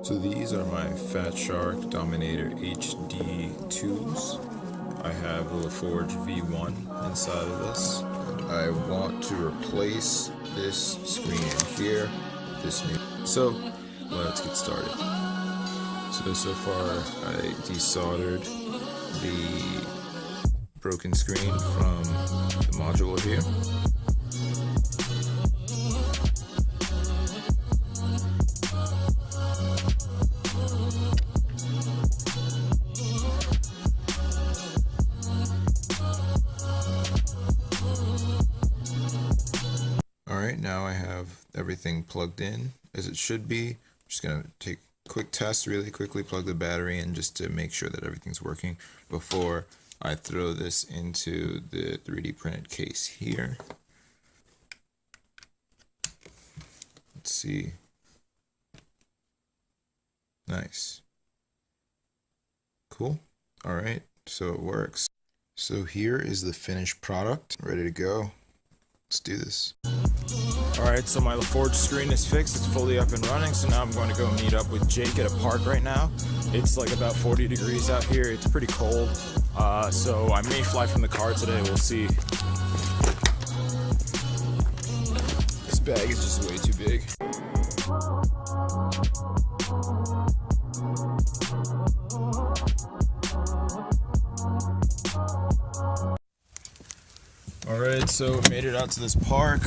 So these are my Fatshark Dominator HD2s. I have the Laforge V1 inside of this. I want to replace this screen in here with this new. So let's get started. So far I desoldered the broken screen from the module here. Alright, now I have everything plugged in as it should be. I'm just going to take a quick test really quickly, plug the battery in just to make sure that everything's working before I throw this into the 3D printed case here. Let's see. Nice. Cool. Alright, so it works. So here is the finished product, ready to go. Let's do this. Alright, so my Laforge screen is fixed, it's fully up and running, so now I'm going to go meet up with Jake at a park right now. It's like about 40 degrees out here, it's pretty cold, so I may fly from the car today, we'll see. This bag is just way too big. Alright, so made it out to this park.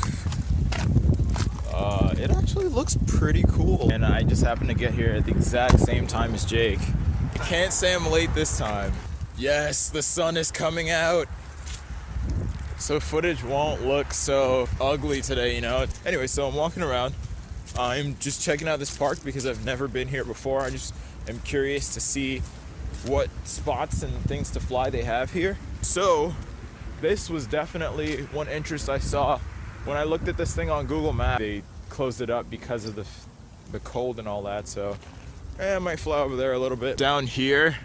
It actually looks pretty cool. And I just happened to get here at the exact same time as Jake. I can't say I'm late this time. Yes, the sun is coming out. So footage won't look so ugly today, you know? Anyway, so I'm walking around. I'm just checking out this park because I've never been here before. I just am curious to see what spots and things to fly they have here. So this was definitely one interest I saw when I looked at this thing on Google Maps. They closed it up because of the cold and all that, so I might fly over there a little bit. Down here,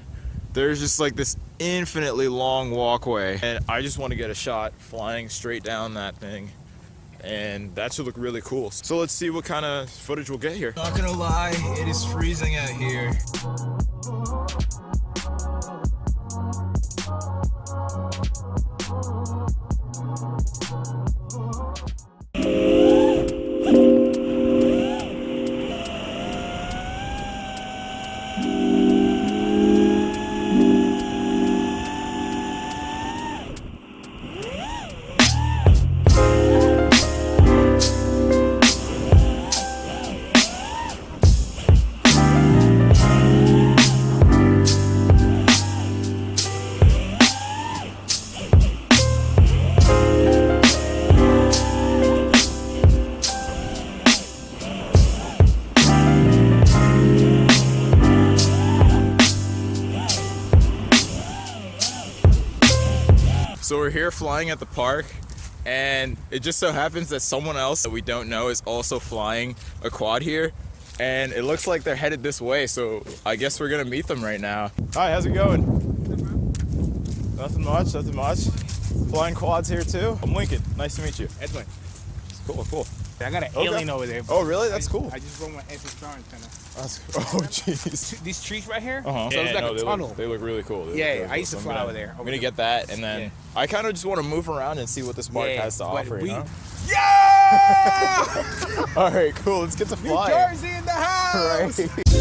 there's just like this infinitely long walkway, and I just want to get a shot flying straight down that thing, and that should look really cool. So let's see what kind of footage we'll get here. Not gonna lie, it is freezing out here. So we're here flying at the park, and it just so happens that someone else that we don't know is also flying a quad here, and it looks like they're headed this way, so I guess we're gonna meet them right now. Hi, how's it going? Nothing much, nothing much. Flying quads here too? I'm Lincoln, nice to meet you. Edwin. Cool. I got an alien over there. Oh really? That's cool. I just brought my SSR antenna. Oh jeez. These trees right here? So it's like a tunnel. They look really cool. I used to fly over there. I'm gonna get that, and then I kind of just want to move around and see what this park has to offer. You know? Yeah! All right, cool. Let's get to flying. New Jersey in the house! Right.